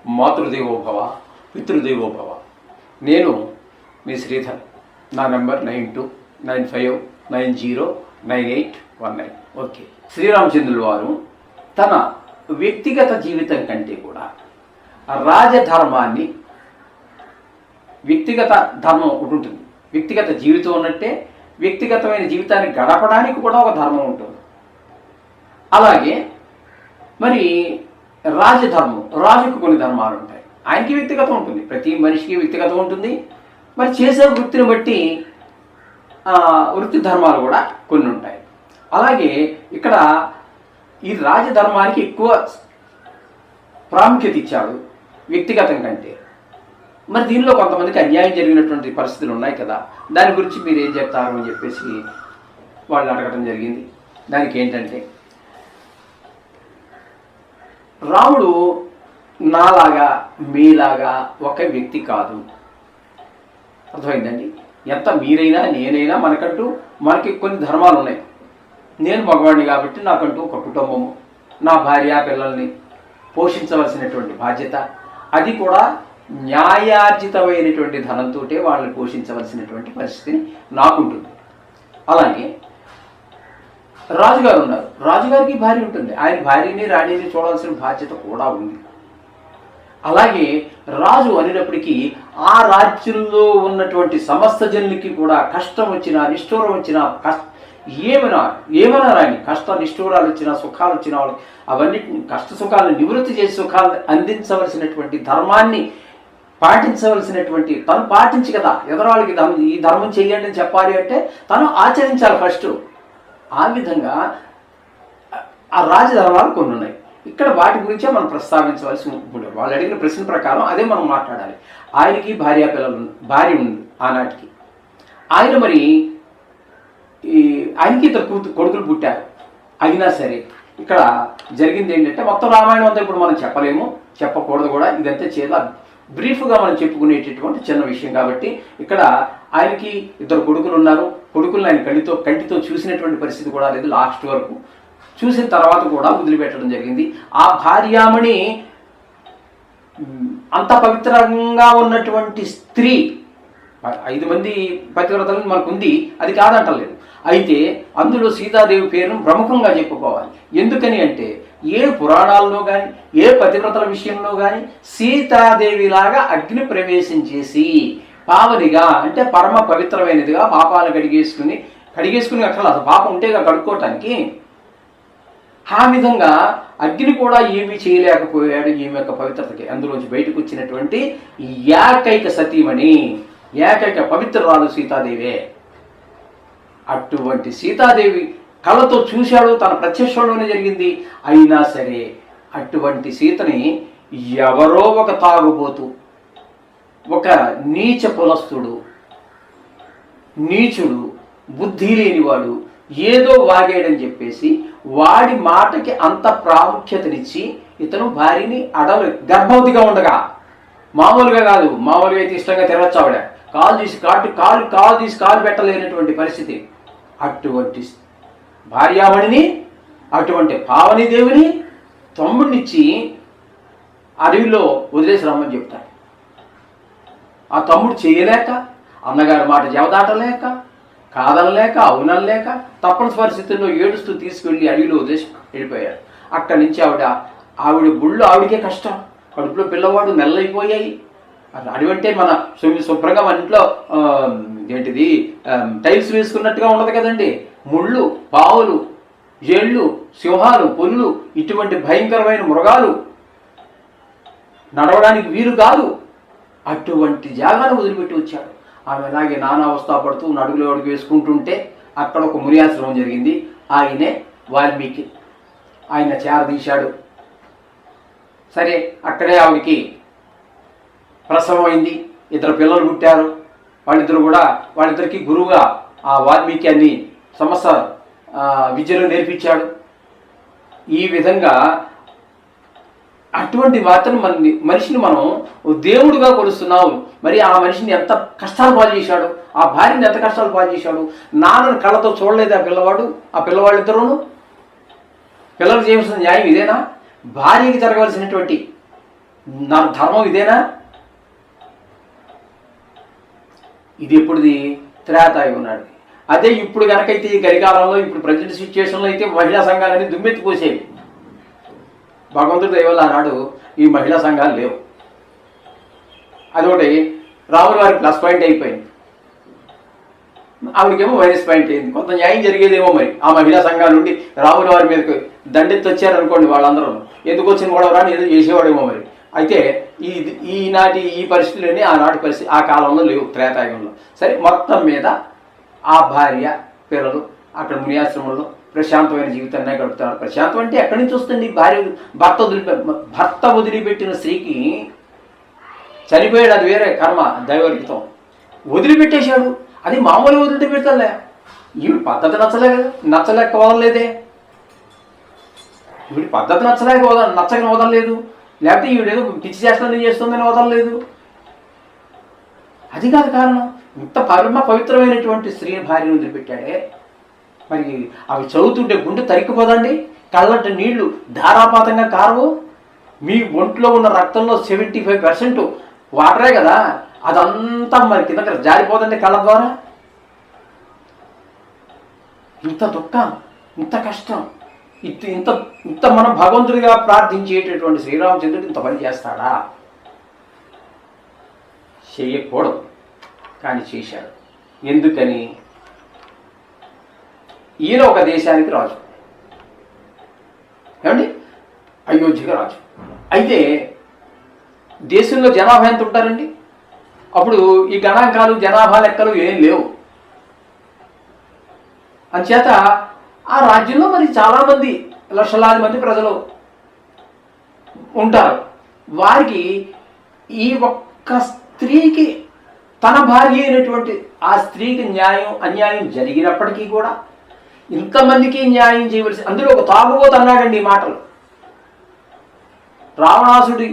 మాతృదేవోభవ, పితృదేవోభవ. నేను మీ శ్రీధర్. నా number 9295909819. Okay. శ్రీరామచంద్రుల వారు తన వ్యక్తిగత జీవితం కంటే కూడా రాజధర్మాన్ని, వ్యక్తిగత ధర్మం ఒకటి ఉంటుంది. వ్యక్తిగత జీవితం ఉన్నట్టే వ్యక్తిగతమైన జీవితాన్ని గడపడానికి కూడా ఒక ధర్మం ఉంటుంది. అలాగే మరి రాజధర్మం, రాజుకు కొన్ని ధర్మాలు ఉంటాయి. ఆయనకి వ్యక్తిగతం ఉంటుంది, ప్రతి మనిషికి వ్యక్తిగతం ఉంటుంది. మరి చేసే వృత్తిని బట్టి వృత్తి ధర్మాలు కూడా కొన్ని ఉంటాయి. అలాగే ఇక్కడ ఈ రాజధర్మానికి ఎక్కువ ప్రాముఖ్యత ఇచ్చాడు వ్యక్తిగతం కంటే. మరి దీనిలో కొంతమందికి అన్యాయం జరిగినటువంటి పరిస్థితులు ఉన్నాయి కదా, దాని గురించి మీరు ఏం చెప్తారు అని చెప్పేసి వాళ్ళు అడగడం జరిగింది. దానికి ఏంటంటే, రాముడు నాలాగా మీలాగా ఒక వ్యక్తి కాదు. అర్థమైందండి? ఎంత మీరైనా నేనైనా మనకి కొన్ని ధర్మాలు ఉన్నాయి. నేను మగవాడిని కాబట్టి నాకంటూ ఒక కుటుంబము, నా భార్య పిల్లల్ని పోషించవలసినటువంటి బాధ్యత, అది కూడా న్యాయార్జితమైనటువంటి ధనంతో వాళ్ళని పోషించవలసినటువంటి పరిస్థితిని నాకుంటుంది. అలాగే రాజుగారు ఉన్నారు, రాజుగారికి భార్య ఉంటుంది, ఆయన భార్యని రాణిని చూడాల్సిన బాధ్యత కూడా ఉంది. అలాగే రాజు అనేటప్పటికీ ఆ రాజ్యంలో ఉన్నటువంటి సమస్త జనులకి కూడా కష్టం వచ్చినా నిష్ఠూరం వచ్చినా ఏమైనా రాని కష్ట నిష్ఠూరాలు వచ్చినా సుఖాలు వచ్చినా అవన్నీ కష్ట సుఖాలను నివృత్తి చేసి సుఖాలను అందించవలసినటువంటి ధర్మాన్ని పాటించవలసినటువంటి తను పాటించి కదా ఎదరాళ్ళకి ఈ ధర్మం చేయండి అని చెప్పాలి అంటే తను ఆచరించాలి ఫస్ట్. ఆ విధంగా ఆ రాజధర్మాలు కొన్ని ఉన్నాయి. ఇక్కడ వాటి గురించే మనం ప్రస్తావించవలసి ఉంటుంది. వాళ్ళు అడిగిన ప్రశ్న ప్రకారం అదే మనం మాట్లాడాలి. ఆయనకి భార్య ఉంది ఆనాటికి. ఆయన మరి ఆయనకి ఇద్దరు కొడుకులు పుట్టారు. అయినా సరే ఇక్కడ జరిగింది ఏంటంటే, మొత్తం రామాయణం అంతా ఇప్పుడు మనం చెప్పలేము, చెప్పకూడదు కూడా. ఇదంతా చాలా బ్రీఫ్గా మనం చెప్పుకునేటటువంటి చిన్న విషయం కాబట్టి ఇక్కడ ఆయనకి ఇద్దరు కొడుకులు ఉన్నారు. కొడుకులను ఆయన కంటితో చూసినటువంటి పరిస్థితి కూడా లేదు. లాస్ట్ వరకు చూసిన తర్వాత కూడా వదిలిపెట్టడం జరిగింది. ఆ భార్యామణి అంత పవిత్రంగా ఉన్నటువంటి స్త్రీ, 5 మంది పతివ్రతలను మనకుంది, అది కాదంటలేదు. అయితే అందులో సీతాదేవి పేరును ప్రముఖంగా చెప్పుకోవాలి. ఎందుకని అంటే ఏ పురాణాల్లో కానీ ఏ పతివ్రతల విషయంలో కానీ సీతాదేవిలాగా అగ్ని ప్రవేశం చేసి పావనిగా అంటే పరమ పవిత్రమైనదిగా పాపాలు కడిగేసుకుని అక్కడ పాపం ఉంటేగా కడుక్కోవటానికి, ఆ విధంగా అగ్ని కూడా ఏమీ చేయలేకపోయాడు ఈమె యొక్క పవిత్రతకి. అందులోంచి బయటకు వచ్చినటువంటి ఏకైక సతీమణి, ఏకైక పవిత్రరాలు సీతాదేవే. అటువంటి సీతాదేవి కళ్ళతో చూశాడు, తన ప్రత్యక్షంలోనే జరిగింది. అయినా సరే అటువంటి సీతని ఎవరో ఒక తాగుబోతు, ఒక నీచ కులస్తుడు, నీచుడు, బుద్ధి లేనివాడు ఏదో వాగాడని చెప్పేసి వాడి మాటకి అంత ప్రాముఖ్యతనిచ్చి ఇతను భార్యని గర్భవతిగా ఉండగా, మామూలుగా కాదు, మామూలుగా అయితే ఇష్టంగా తిరగచ్చు ఆవిడ, కాలు తీసి కాలు పెట్టలేనటువంటి పరిస్థితి. అటువంటి భార్యామణిని, అటువంటి పావనీదేవిని తమ్ముడినిచ్చి అడవిలో వదిలేసి రమ్మని చెప్తాడు. ఆ తమ్ముడు చేయలేక, అన్నగారి మాట జవదాటలేక, కాదనలేక, అవునలేక తప్పని పరిస్థితుల్లో ఏడుస్తూ తీసుకెళ్ళి అడవిలో వదిలేసి వెళ్ళిపోయాడు. అక్కడి నుంచి ఆవిడ బుళ్ళు ఆవిడకే కష్టం, కడుపులో పిల్లవాడు నెల్లైపోయాయి. అడవి అంటే మన శుభ్రంగా మన ఇంట్లో ఏంటిది టైల్స్ వేసుకున్నట్టుగా ఉండదు కదండి. ముళ్ళు, పావులు, ఏళ్ళు, సింహాలు, పులులు, ఇటువంటి భయంకరమైన మృగాలు నడవడానికి వీలు కాదు. అటువంటి జాగాను వదిలిపెట్టి వచ్చాడు. ఆమె అలాగే నానా అవస్థ పడుతూ అడుగులో అడుగు వేసుకుంటుంటే అక్కడ ఒక మునియాశ్రమం జరిగింది. ఆయనే వాల్మీకి. ఆయన చేరదీశాడు. సరే అక్కడే ఆవిడికి ప్రసవం అయింది, 2 పిల్లలు పుట్టారు. వాళ్ళిద్దరికి గురువుగా ఆ వాల్మీకి అన్ని సమస్త విద్యలు నేర్పించాడు. ఈ విధంగా అటువంటి మాత్రం మనిషిని మనం దేవుడుగా కొలుస్తున్నాం. మరి ఆ మనిషిని ఎంత కష్టాలు పాలు చేశాడు, ఆ భార్యని ఎంత కష్టాలు పాలు చేశాడు. నాన్నని కళ్ళతో చూడలేదు ఆ పిల్లవాళ్ళిద్దరూను. పిల్లలు చేయవలసిన న్యాయం ఇదేనా? భార్యకి జరగవలసినటువంటి నా ధర్మం ఇదేనా? ఇది ఎప్పుడుది? త్రేతాయుగం నాడు. అదే ఇప్పుడు కనుకైతే ఈ గడికాలంలో ఇప్పుడు ప్రజెంట్ సిచ్యువేషన్లో అయితే మహిళా సంఘాలన్నీ దుమ్మెత్తిపోసేవి. భగవంతుడి దయ వల్ల ఆనాడు ఈ మహిళా సంఘాలు లేవు. అదొకటి రాముల వారి ప్లస్ పాయింట్ అయిపోయింది, ఆవిడకేమో మైనస్ పాయింట్ అయింది. కొంత న్యాయం జరిగేదేమో మరి ఆ మహిళా సంఘాల నుండి రాముల వారి మీదకి దండెత్తి వచ్చారనుకోండి, వాళ్ళందరూ ఎందుకు వచ్చిన గొడవ రాని ఏదో చేసేవాడేమో మరి. అయితే ఈనాటి ఈ పరిస్థితులన్నీ ఆనాటి పరిస్థితి ఆ కాలంలో లేవు, త్రేతాయుగంలో. సరే, మొత్తం మీద ఆ భార్య పిల్లలు అక్కడ మునియాశ్రమంలో ప్రశాంతమైన జీవితాన్ని గడుపుతారు. ప్రశాంతం అంటే ఎక్కడి నుంచి వస్తుంది? భర్త వదిలిపెట్టిన స్త్రీకి చనిపోయాడు, అది వేరే కర్మ, దైవలిఖితం. వదిలిపెట్టేశాడు, అది మామూలుగా వదిలిపెడతాలే. ఈవిడ పద్ధతి నచ్చలేక వదలలేదే, ఈవిడ పద్ధతి నచ్చక వదలలేదు, లేకపోతే ఈవిడేదో పిచ్చి చేస్తుందని వదలలేదు. అది కాదు కారణం. ఇంత పవిత్రమైనటువంటి స్త్రీ భార్యను వదిలిపెట్టాడే. మరి అవి చదువుతుంటే గుండె తరిక్కిపోదండి, కళ్ళంట నీళ్లు ధారాపాతంగా కారవు. మీ ఒంట్లో ఉన్న రక్తంలో 75% వాటరే కదా, అదంతా మరి కిందకి జారిపోదండి కళ్ళ ద్వారా. ఇంత దుఃఖం, ఇంత కష్టం, ఇంత ఇంత మనం భగవంతుడిగా ప్రార్థించేటటువంటి శ్రీరామచంద్రుడు ఇంత పని చేస్తాడా? చేయకూడదు, కానీ చేశాడు. ఎందుకని? ఈయన ఒక దేశానికి రాజు, ఏమండి, అయోధ్యగా రాజు. అయితే దేశంలో జనాభా ఎంత ఉంటారండి? అప్పుడు ఈ గణాంకాలు జనాభా లెక్కలు ఏం లేవు. అంచేత ఆ రాజ్యంలో మరి చాలామంది, లక్షలాది మంది ప్రజలు ఉంటారు. వారికి ఈ ఒక్క స్త్రీకి, తన భార్య అయినటువంటి ఆ స్త్రీకి అన్యాయం జరిగినప్పటికీ కూడా ఇంతమందికి న్యాయం చేయవలసి. అందులో ఒక తాగుబోతు అన్నాడండి ఈ మాటలు. రావణాసుడి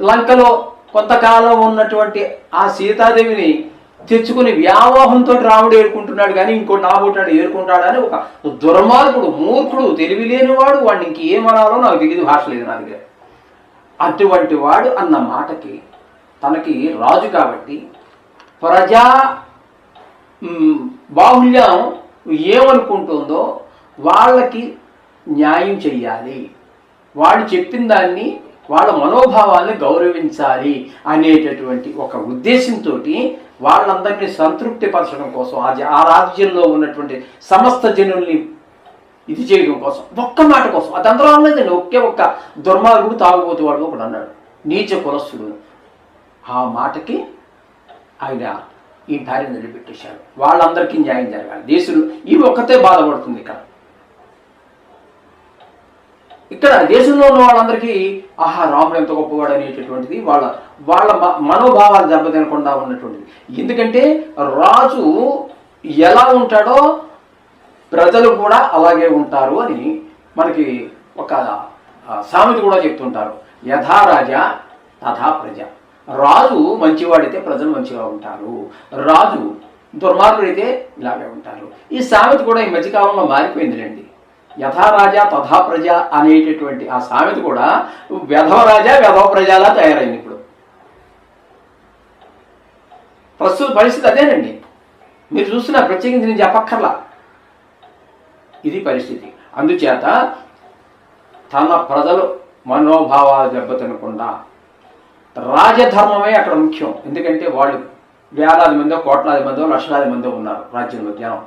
లంకలో కొంతకాలం ఉన్నటువంటి ఆ సీతాదేవిని తెచ్చుకుని వ్యామోహంతో రాముడు ఏరుకుంటున్నాడు, కానీ ఇంకోటి నాబోటాడు ఏరుకుంటాడని ఒక దుర్మార్గుడు, మూర్ఖుడు, తెలివి లేనివాడు, వాడిని ఇంకేమనాలో నాకు తెలియదు, భాష లేదు నా దగ్గర. అటువంటి వాడు అన్న మాటకి తనకి రాజు కాబట్టి ప్రజా బాహుళ్యం ఏమనుకుంటుందో వాళ్ళకి న్యాయం చెయ్యాలి, వాడు చెప్పిన దాన్ని, వాళ్ళ మనోభావాల్ని గౌరవించాలి అనేటటువంటి ఒక ఉద్దేశంతో వాళ్ళందరినీ సంతృప్తిపరచడం కోసం, ఆ రాజ్యంలో ఉన్నటువంటి సమస్త జనుల్ని ఇది చేయడం కోసం, ఒక్క మాట కోసం, అది అందరూ అన్నదండి. ఒక్క దుర్మార్గుడు, తాగుబోతువాడు ఒకడు అన్నాడు, నీచ కులస్తుడు. ఆ మాటకి ఆయన ఈ భార్యను నిలబెట్టేశాడు. వాళ్ళందరికీ న్యాయం జరగాలి. దేశంలో ఇవి ఒక్కతే బాధపడుతుంది. ఇక్కడ దేశంలో ఉన్న వాళ్ళందరికీ ఆహా, రాముడు ఎంత గొప్పవాడు అనేటటువంటిది వాళ్ళ మనోభావాలు దెబ్బతినకుండా ఉన్నటువంటిది. ఎందుకంటే రాజు ఎలా ఉంటాడో ప్రజలు కూడా అలాగే ఉంటారు అని మనకి ఒక సామెత కూడా చెప్తుంటారు. యథా రాజా తథా ప్రజ. రాజు మంచివాడైతే ప్రజలు మంచిగా ఉంటారు, రాజు దుర్మార్గుడైతే ఇలాగే ఉంటారు. ఈ సామెత కూడా ఈ మధ్యకాలంలో మారిపోయిందిలేండి. యథా రాజా తథా ప్రజ అనేటటువంటి ఆ సామెత కూడా వెధవ రాజా వెధవ ప్రజలా తయారైంది. ఇప్పుడు ప్రస్తుత పరిస్థితి అదేనండి. మీరు చూస్తున్న ప్రత్యేకించి నేను చెప్పక్కర్లా, ఇది పరిస్థితి. అందుచేత తన ప్రజలు మనోభావాలు దెబ్బతినకుండా రాజధర్మమే అక్కడ ముఖ్యం. ఎందుకంటే వాళ్ళు వేలాది మందో, కోట్లాది మందో, లక్షలాది మందో ఉన్నారు రాజ్యంలో జనం.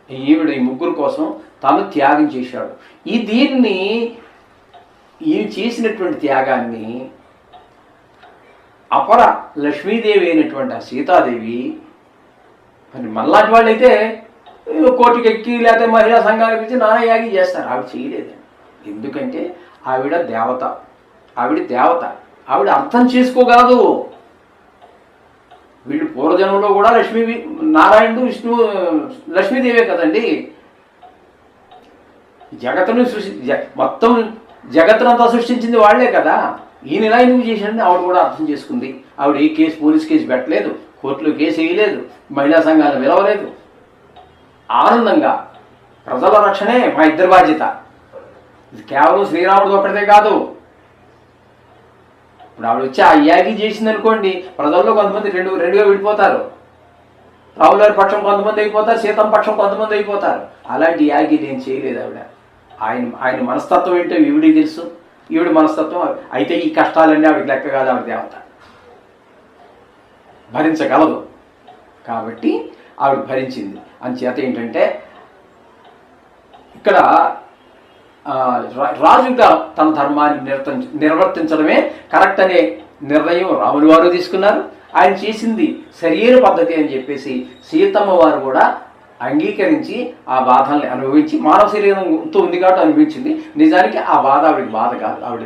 ఈవిడ ఈ ముగ్గురు కోసం తాను త్యాగం చేశాడు. ఈయన చేసినటువంటి త్యాగాన్ని అపర లక్ష్మీదేవి అయినటువంటి ఆ సీతాదేవి, మరి మనలాంటి వాళ్ళు అయితే కోర్టుకి ఎక్కి లేకపోతే మహిళా సంఘాలకు ఇచ్చి నానా యాగి చేస్తారు. ఆవిడ చేయలేదండి. ఎందుకంటే ఆవిడ దేవత, ఆవిడ అర్థం చేసుకోగలదు. వీళ్ళు పూర్వజన్మలో కూడా నారాయణుడు, విష్ణు, లక్ష్మీదేవే కదండి. జగత్తును మొత్తం జగత్తునంతా సృష్టించింది వాళ్లే కదా. ఈయన ఇలా ఎందుకు చేశాడని ఆవిడ కూడా అర్థం చేసుకుంది. ఆవిడ ఏ పోలీస్ కేసు పెట్టలేదు, కోర్టులో కేసు వేయలేదు, మహిళా సంఘాలను పిలవలేదు. ఆనందంగా ప్రజల రక్షణే మా ఇద్దరి బాధ్యత. ఇది కేవలం శ్రీరాముడు ఒక్కడితే కాదు, ఇప్పుడు ఆవిడ వచ్చి ఆ యాగి చేసింది అనుకోండి, ప్రజల్లో కొంతమంది రెండుగా విడిపోతారు. రాములారి పక్షం కొంతమంది అయిపోతారు, సీతమ్మ పక్షం కొంతమంది అయిపోతారు. అలాంటి యాగి నేను చేయలేదు ఆవిడ. ఆయన మనస్తత్వం ఏంటో ఈవిడికి తెలుసు, ఈవిడ మనస్తత్వం. అయితే ఈ కష్టాలన్నీ ఆవిడకి లెక్క కాదు, ఆవిడ దేవత భరించగలదు కాబట్టి ఆవిడ భరించింది. అంచేత ఏంటంటే ఇక్కడ రాజుగా తన ధర్మాన్ని నిర్వర్తించడమే కరెక్ట్ అనే నిర్ణయం రాములు వారు తీసుకున్నారు. ఆయన చేసింది సరియైన పద్ధతి అని చెప్పేసి సీతమ్మ వారు కూడా అంగీకరించి ఆ బాధల్ని అనుభవించి, మానవ శరీరంతో ఉంది కాబట్టి అనిపించింది. నిజానికి ఆ బాధ ఆవిడకి బాధ కాదు, ఆవిడ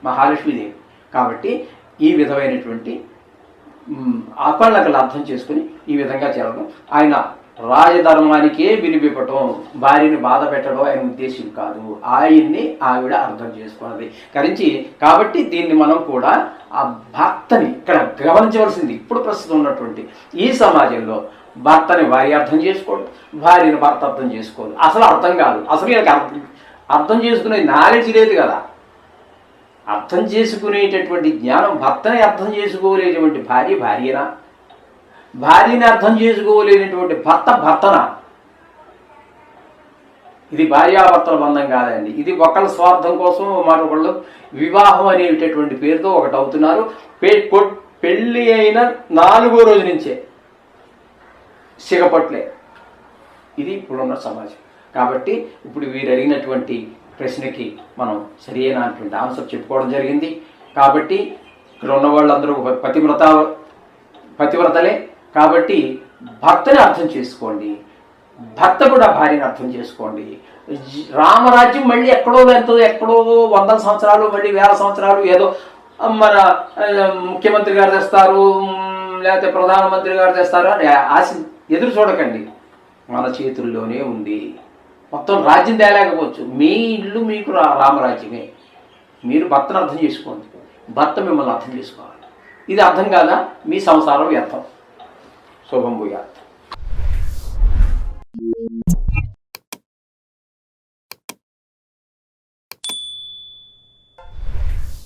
మహాలక్ష్మీదేవి. కాబట్టి ఈ విధమైనటువంటి అపర్ణకలు అర్థం చేసుకుని ఈ విధంగా చేయడం, ఆయన రాజధర్మానికే విలువివ్వటం, భార్యని బాధ పెట్టడం ఆయన ఉద్దేశం కాదు. ఆయన్ని ఆవిడ అర్థం చేసుకున్నది కాబట్టి దీన్ని మనం కూడా ఆ భర్తని ఇక్కడ గమనించవలసింది. ఇప్పుడు ప్రస్తుతం ఉన్నటువంటి ఈ సమాజంలో భర్తని భార్య అర్థం చేసుకోండి, భార్యని భర్త అర్థం చేసుకోవాలి. అసలు అర్థం కాదు, అసలు అర్థం చేసుకునే నాలెడ్జ్ లేదు కదా. అర్థం చేసుకునేటటువంటి జ్ఞానం, భర్తని అర్థం చేసుకోలేటువంటి భార్యనా, భార్యని అర్థం చేసుకోలేనటువంటి భర్తనా? ఇది భార్యాభర్తల బంధం కాదండి. ఇది ఒకళ్ళ స్వార్థం కోసం మరొకళ్ళు వివాహం అనేటటువంటి పేరుతో ఒకటి అవుతున్నారు. పెళ్ళి అయిన 4వ రోజు నుంచే సిగపట్లే. ఇది ఇప్పుడున్న సమాజం. కాబట్టి ఇప్పుడు వీరు అడిగినటువంటి ప్రశ్నకి మనం సరైనటువంటి ఆన్సర్ చెప్పుకోవడం జరిగింది. కాబట్టి ఇక్కడ ఉన్న వాళ్ళందరూ పతివ్రతలే. కాబట్టి భర్తని అర్థం చేసుకోండి, భర్త కూడా భార్యని అర్థం చేసుకోండి. రామరాజ్యం మళ్ళీ ఎక్కడో 100 సంవత్సరాలు, మళ్ళీ 1000 సంవత్సరాలు ఏదో మన ముఖ్యమంత్రి గారు తెస్తారు, లేకపోతే ప్రధానమంత్రి గారు తెస్తారు అని ఎదురు చూడకండి. మన చేతుల్లోనే ఉంది. మొత్తం రాజ్యం తేలేకపోవచ్చు, మీ ఇల్లు మీకు రామరాజ్యమే. మీరు భర్తను అర్థం చేసుకోండి, భర్త మిమ్మల్ని అర్థం చేసుకోవాలి. ఇది అర్థం కాదా మీ సంసారం వ్యర్థం. శుభం భూయాత్.